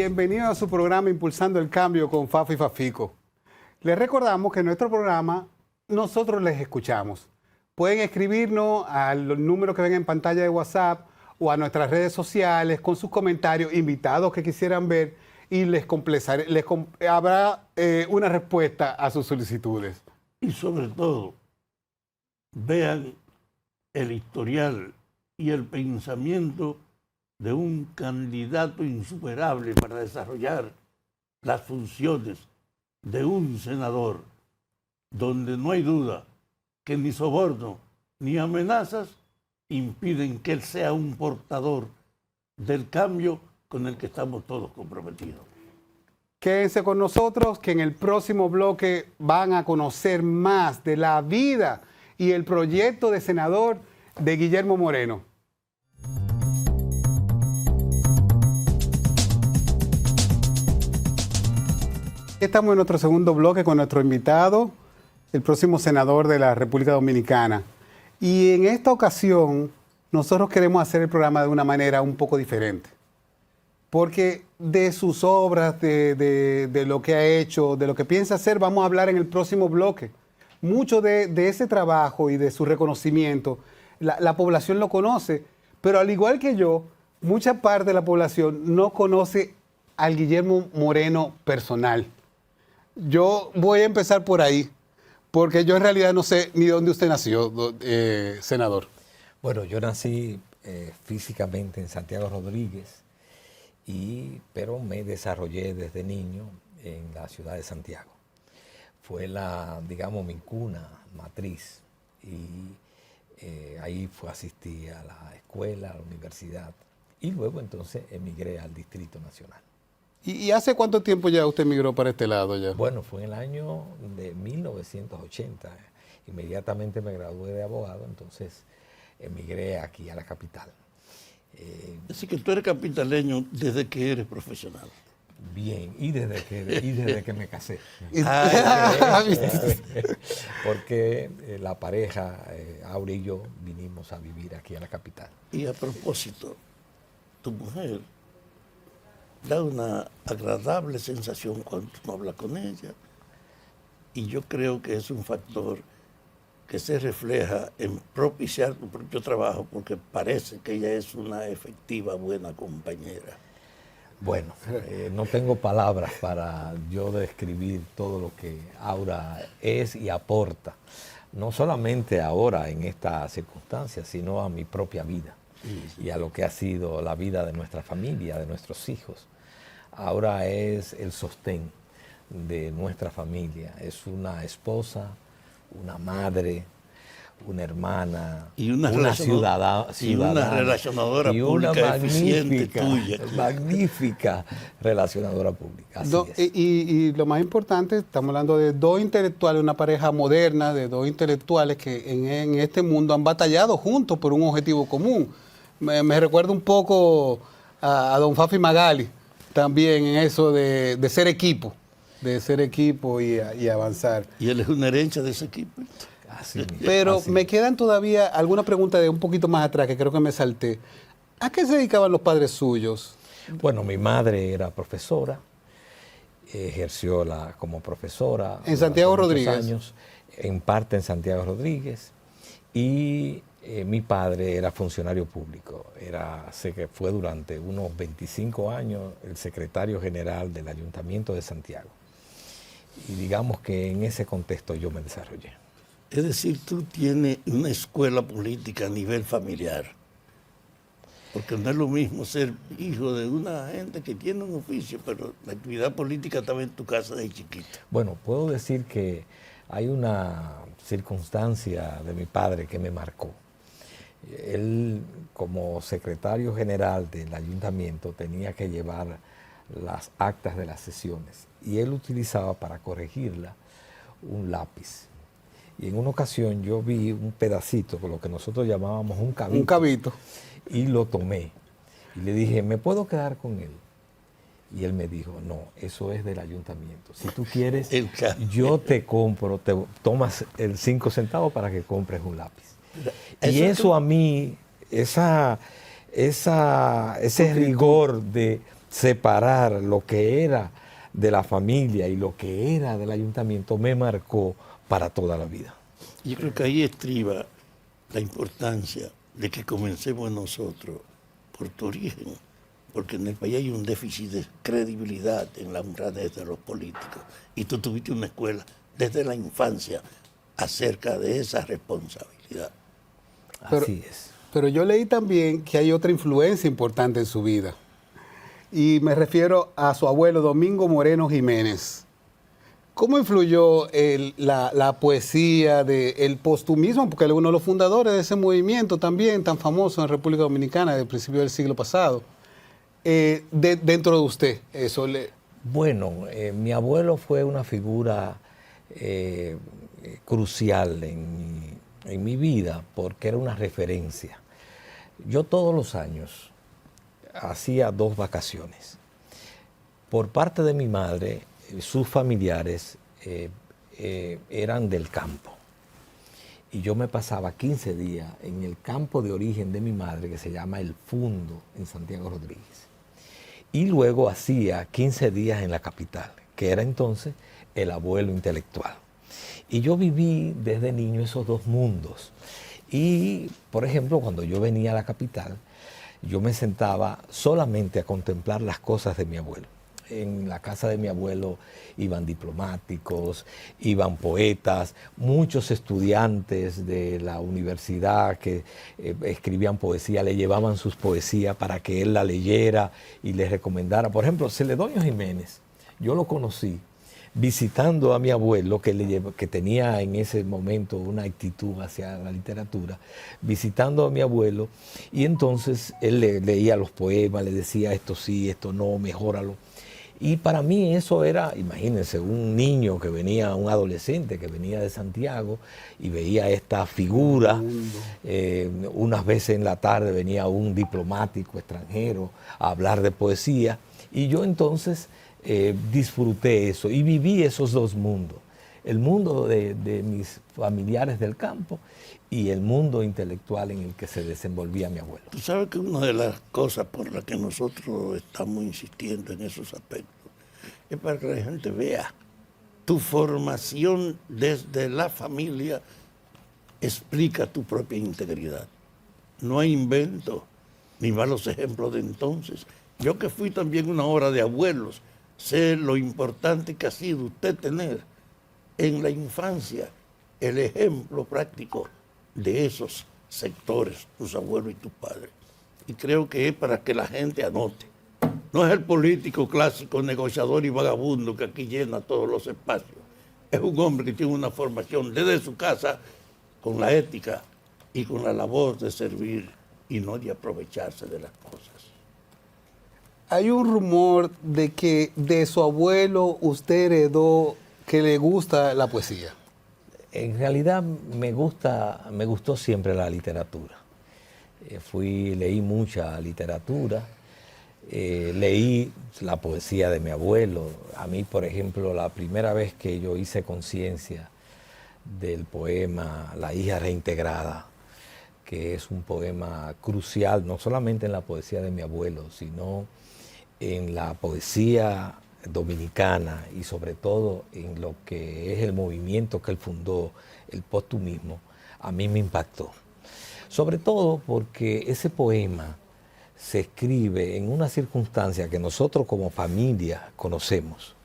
bienvenidos a su programa Impulsando el Cambio con Fafo y Fafico. Les recordamos que en nuestro programa nosotros les escuchamos. Pueden escribirnos al número que ven en pantalla de WhatsApp o a nuestras redes sociales con sus comentarios, invitados que quisieran ver, y habrá una respuesta a sus solicitudes. Y sobre todo, vean el historial y el pensamiento de un candidato insuperable para desarrollar las funciones de un senador, donde no hay duda que ni soborno ni amenazas impiden que él sea un portador del cambio con el que estamos todos comprometidos. Quédense con nosotros, que en el próximo bloque van a conocer más de la vida y el proyecto de senador de Guillermo Moreno. Estamos en nuestro segundo bloque con nuestro invitado, el próximo senador de la República Dominicana. Y en esta ocasión, nosotros queremos hacer el programa de una manera un poco diferente. Porque de sus obras, de lo que ha hecho, de lo que piensa hacer, vamos a hablar en el próximo bloque. Mucho de ese trabajo y de su reconocimiento, la población lo conoce, pero al igual que yo, mucha parte de la población no conoce al Guillermo Moreno personal. Yo voy a empezar por ahí, porque yo en realidad no sé ni dónde usted nació, senador. Bueno, yo nací físicamente en Santiago Rodríguez, pero me desarrollé desde niño en la ciudad de Santiago. Fue digamos, mi cuna matriz, y ahí asistí a la escuela, a la universidad, y luego entonces emigré al Distrito Nacional. ¿Y hace cuánto tiempo ya usted emigró para este lado ya? Bueno, fue en el año de 1980. Inmediatamente me gradué de abogado, entonces emigré aquí a la capital. Así que tú eres capitaleño desde que eres profesional. Bien, y desde que me casé. Porque la pareja, Aura y yo, vinimos a vivir aquí a la capital. Y a propósito, tu mujer da una agradable sensación cuando tú hablas con ella, y yo creo que es un factor que se refleja en propiciar tu propio trabajo, porque parece que ella es una efectiva, buena compañera. Bueno, no tengo palabras para yo describir todo lo que Aura es y aporta, no solamente ahora en esta circunstancia, sino a mi propia vida y a lo que ha sido la vida de nuestra familia, de nuestros hijos. Aura es el sostén de nuestra familia, es una esposa, una madre, una hermana, y una ciudadana, y una relacionadora y pública una eficiente tuya. Magnífica relacionadora pública. Así es. Y lo más importante, estamos hablando de dos intelectuales, una pareja moderna, de dos intelectuales que en este mundo han batallado juntos por un objetivo común. Me recuerda un poco a don Fafi Magali, también en eso de ser equipo y avanzar. Y él es una herencia de ese equipo. Pero me quedan todavía algunas preguntas de un poquito más atrás que creo que me salté. ¿A qué se dedicaban los padres suyos? Bueno, mi madre era profesora, ejerció como profesora. ¿En Santiago Rodríguez? Años, en parte en Santiago Rodríguez. Y mi padre era funcionario público, fue durante unos 25 años el secretario general del Ayuntamiento de Santiago. Y digamos que en ese contexto yo me desarrollé. Es decir, tú tienes una escuela política a nivel familiar. Porque no es lo mismo ser hijo de una gente que tiene un oficio, pero la actividad política estaba en tu casa de chiquito. Bueno, puedo decir que hay una circunstancia de mi padre que me marcó. Él, como secretario general del ayuntamiento, tenía que llevar las actas de las sesiones y él utilizaba para corregirla un lápiz. Y en una ocasión yo vi un pedacito, con lo que nosotros llamábamos un cabito. Un cabito. Y lo tomé. Y le dije, ¿me puedo quedar con él? Y él me dijo, no, eso es del ayuntamiento. Si tú quieres, yo te compro, te tomas el 5 centavos para que compres un lápiz. Y eso a mí, ese rigor de separar lo que era de la familia y lo que era del ayuntamiento me marcó para toda la vida. Yo creo que ahí estriba la importancia de que comencemos nosotros por tu origen, porque en el país hay un déficit de credibilidad en la honradez de los políticos. Y tú tuviste una escuela desde la infancia acerca de esa responsabilidad. Así es. Pero yo leí también que hay otra influencia importante en su vida. Y me refiero a su abuelo Domingo Moreno Jiménez. ¿Cómo influyó la poesía del postumismo? Porque él es uno de los fundadores de ese movimiento también tan famoso en República Dominicana del principio del siglo pasado. Dentro de usted, eso le... Bueno, mi abuelo fue una figura crucial en mi vida porque era una referencia. Yo todos los años hacía 2 vacaciones. Por parte de mi madre, sus familiares eran del campo. Y yo me pasaba 15 días en el campo de origen de mi madre, que se llama El Fundo, en Santiago Rodríguez. Y luego hacía 15 días en la capital, que era entonces el abuelo intelectual. Y yo viví desde niño esos 2 mundos. Y, por ejemplo, cuando yo venía a la capital, yo me sentaba solamente a contemplar las cosas de mi abuelo. En la casa de mi abuelo iban diplomáticos, iban poetas, muchos estudiantes de la universidad que escribían poesía, le llevaban sus poesías para que él la leyera y les recomendara. Por ejemplo, Celedonio Jiménez, yo lo conocí visitando a mi abuelo, que tenía en ese momento una actitud hacia la literatura, visitando a mi abuelo, y entonces él leía los poemas, le decía esto sí, esto no, mejóralo. Y para mí eso era, imagínense, un niño que venía, un adolescente que venía de Santiago y veía esta figura. Unas veces en la tarde venía un diplomático extranjero a hablar de poesía, y yo entonces disfruté eso y viví esos 2 mundos. El mundo de mis familiares del campo y el mundo intelectual en el que se desenvolvía mi abuelo. Tú sabes que una de las cosas por las que nosotros estamos insistiendo en esos aspectos es para que la gente vea tu formación desde la familia explica tu propia integridad. No hay invento ni malos ejemplos de entonces. Yo que fui también una obra de abuelos, sé lo importante que ha sido usted tener en la infancia el ejemplo práctico de esos sectores, tus abuelos y tus padres. Y creo que es para que la gente anote. No es el político clásico, negociador y vagabundo que aquí llena todos los espacios. Es un hombre que tiene una formación desde su casa con la ética y con la labor de servir y no de aprovecharse de las cosas. Hay un rumor de que de su abuelo usted heredó que le gusta la poesía. En realidad me gustó siempre la literatura. Leí mucha literatura, leí la poesía de mi abuelo. A mí, por ejemplo, la primera vez que yo hice conciencia del poema La hija reintegrada, que es un poema crucial, no solamente en la poesía de mi abuelo, sino en la poesía dominicana y sobre todo en lo que es el movimiento que él fundó, el postumismo, a mí me impactó. Sobre todo porque ese poema se escribe en una circunstancia que nosotros como familia conocemos.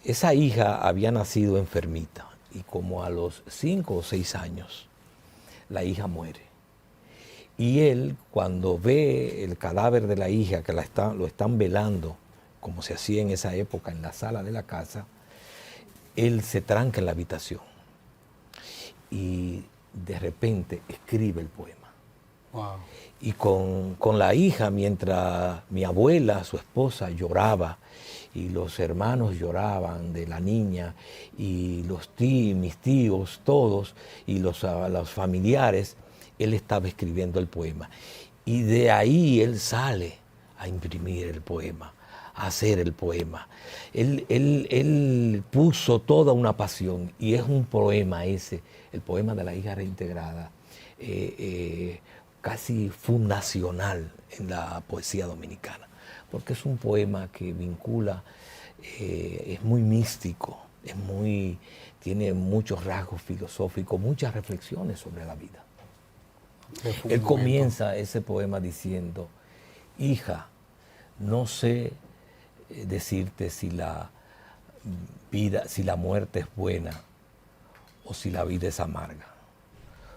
Esa hija había nacido enfermita y como a los 5 o 6 años la hija muere. Y él, cuando ve el cadáver de la hija, que lo están velando, como se hacía en esa época en la sala de la casa, él se tranca en la habitación y de repente escribe el poema. Wow. Y con la hija, mientras mi abuela, su esposa, lloraba y los hermanos lloraban de la niña y mis tíos, todos, y los familiares, él estaba escribiendo el poema. Y de ahí él sale a imprimir el poema, a hacer el poema. Él puso toda una pasión y es un poema ese, el poema de la hija reintegrada, casi fundacional en la poesía dominicana, porque es un poema que vincula, es muy místico, tiene muchos rasgos filosóficos, muchas reflexiones sobre la vida. Él comienza ese poema diciendo: hija, no sé decirte si la muerte es buena o si la vida es amarga.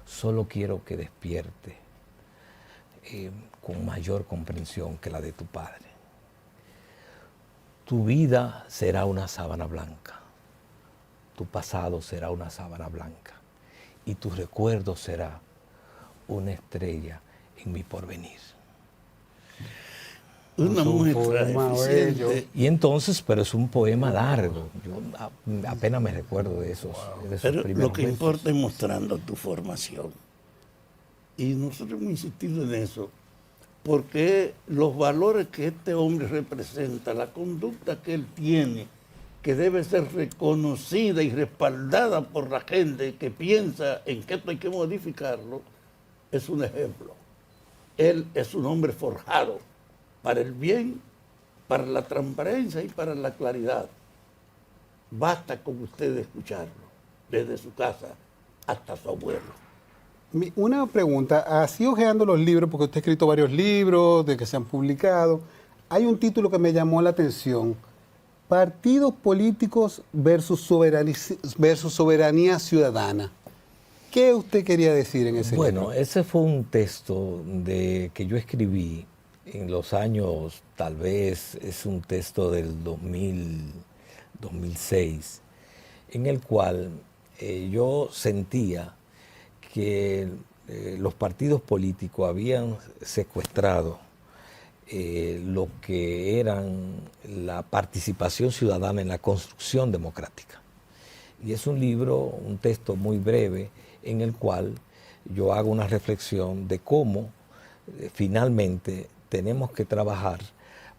Solo quiero que despierte con mayor comprensión que la de tu padre. Tu vida será una sábana blanca, tu pasado será una sábana blanca y tu recuerdo será una estrella en mi porvenir. Una muestra eficiente. Y entonces, pero es un poema largo. Yo apenas me recuerdo de esos Pero primeros lo que versos. importa es mostrando tu formación. Y nosotros hemos insistido en eso, porque los valores que este hombre representa, la conducta que él tiene, que debe ser reconocida y respaldada por la gente que piensa en que esto hay que modificarlo, es un ejemplo. Él es un hombre forjado para el bien, para la transparencia y para la claridad. Basta con usted escucharlo, desde su casa hasta su abuelo. Una pregunta, así hojeando los libros, porque usted ha escrito varios libros de que se han publicado, hay un título que me llamó la atención: Partidos políticos versus soberanía ciudadana. ¿Qué usted quería decir en ese libro? Bueno, ese fue un texto que yo escribí en los años, tal vez es un texto del 2006, en el cual yo sentía que los partidos políticos habían secuestrado lo que eran la participación ciudadana en la construcción democrática. Y es un libro, un texto muy breve, en el cual yo hago una reflexión de cómo finalmente tenemos que trabajar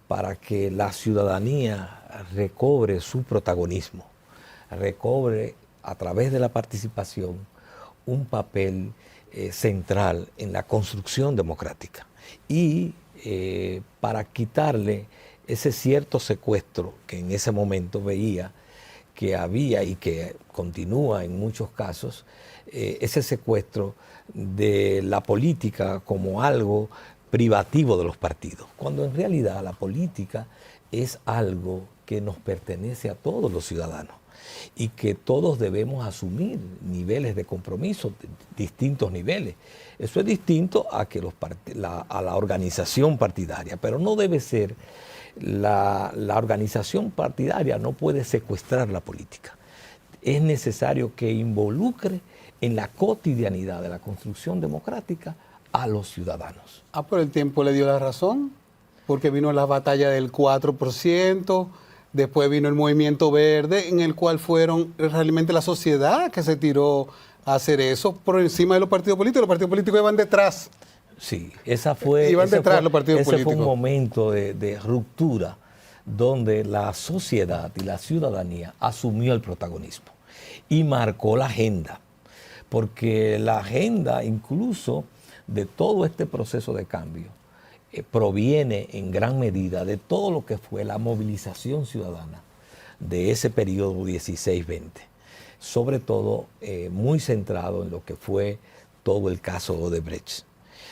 para que la ciudadanía recobre su protagonismo, recobre a través de la participación un papel central en la construcción democrática y para quitarle ese cierto secuestro que en ese momento veía que había y que continúa en muchos casos, ese secuestro de la política como algo privativo de los partidos, cuando en realidad la política es algo que nos pertenece a todos los ciudadanos y que todos debemos asumir niveles de compromiso, distintos niveles. Eso es distinto a que a la organización partidaria, pero no debe ser, la organización partidaria no puede secuestrar la política. Es necesario que involucre en la cotidianidad de la construcción democrática a los ciudadanos. Pero el tiempo le dio la razón, porque vino la batalla del 4%, después vino el movimiento verde, en el cual fueron realmente la sociedad que se tiró a hacer eso por encima de los partidos políticos. Los partidos políticos iban detrás. Sí, ese fue un momento de ruptura donde la sociedad y la ciudadanía asumió el protagonismo y marcó la agenda, porque la agenda incluso de todo este proceso de cambio proviene en gran medida de todo lo que fue la movilización ciudadana de ese periodo 16-20, sobre todo muy centrado en lo que fue todo el caso Odebrecht,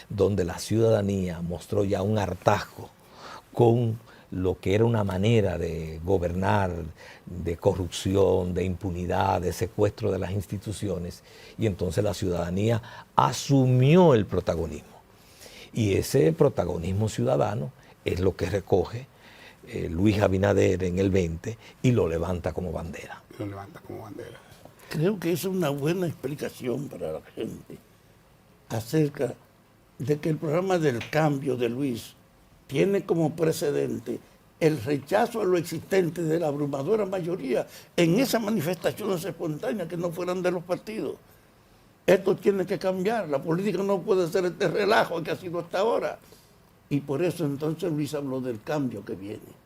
donde la ciudadanía mostró ya un hartazgo con lo que era una manera de gobernar, de corrupción, de impunidad, de secuestro de las instituciones, y entonces la ciudadanía asumió el protagonismo. Y ese protagonismo ciudadano es lo que recoge Luis Abinader en el 20 y lo levanta como bandera. Creo que es una buena explicación para la gente acerca de que el programa del cambio de Luis tiene como precedente el rechazo a lo existente de la abrumadora mayoría en esas manifestaciones espontáneas que no fueran de los partidos. Esto tiene que cambiar, la política no puede ser este relajo que ha sido hasta ahora. Y por eso entonces Luis habló del cambio que viene.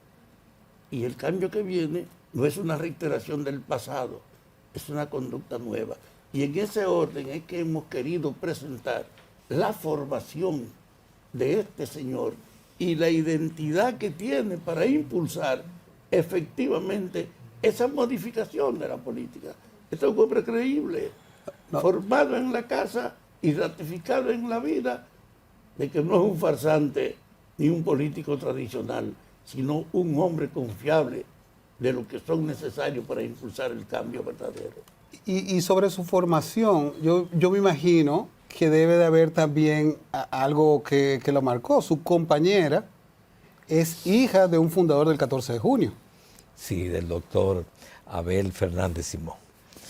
Y el cambio que viene no es una reiteración del pasado, es una conducta nueva. Y en ese orden es que hemos querido presentar la formación de este señor y la identidad que tiene para impulsar efectivamente esa modificación de la política. Este es un hombre creíble, formado en la casa y ratificado en la vida de que no es un farsante ni un político tradicional, sino un hombre confiable de lo que son necesarios para impulsar el cambio verdadero. Y sobre su formación, yo me imagino que debe de haber también algo que lo marcó. Su compañera es hija de un fundador del 14 de junio. Sí, del doctor Abel Fernández Simón.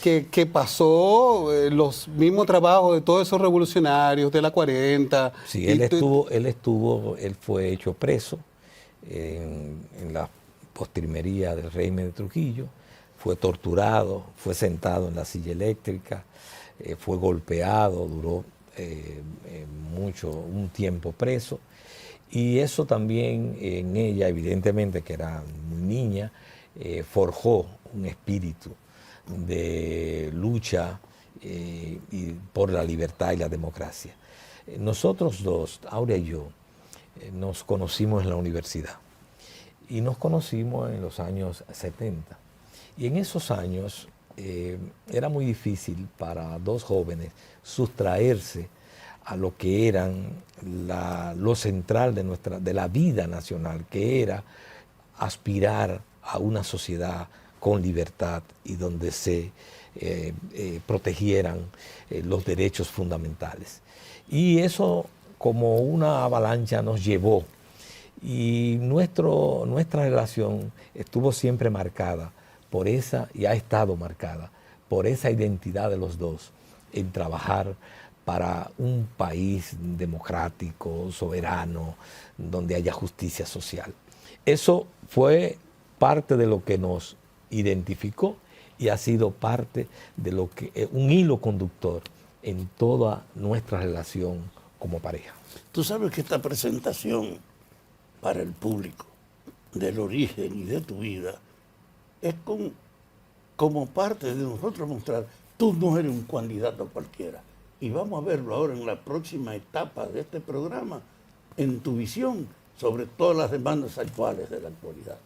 Que pasó los mismos trabajos de todos esos revolucionarios de la 40. Sí, él fue hecho preso en la postrimería del régimen de Trujillo, fue torturado, fue sentado en la silla eléctrica, fue golpeado, duró un tiempo preso, y eso también en ella, evidentemente que era muy niña, forjó un espíritu de lucha y por la libertad y la democracia. Nosotros dos, Aurea y yo, nos conocimos en la universidad y nos conocimos en los años 70. Y en esos años era muy difícil para dos jóvenes sustraerse a lo que eran lo central de la vida nacional, que era aspirar a una sociedad con libertad y donde se protegieran los derechos fundamentales. Y eso, como una avalancha, nos llevó. Y nuestra relación estuvo siempre marcada por esa, y ha estado marcada por esa identidad de los dos en trabajar para un país democrático, soberano, donde haya justicia social. Eso fue parte de lo que nos identificó y ha sido parte de lo que un hilo conductor en toda nuestra relación como pareja. Tú sabes que esta presentación para el público del origen y de tu vida es como parte de nosotros mostrar, tú no eres un candidato cualquiera. Y vamos a verlo ahora en la próxima etapa de este programa, en tu visión sobre todas las demandas actuales de la actualidad.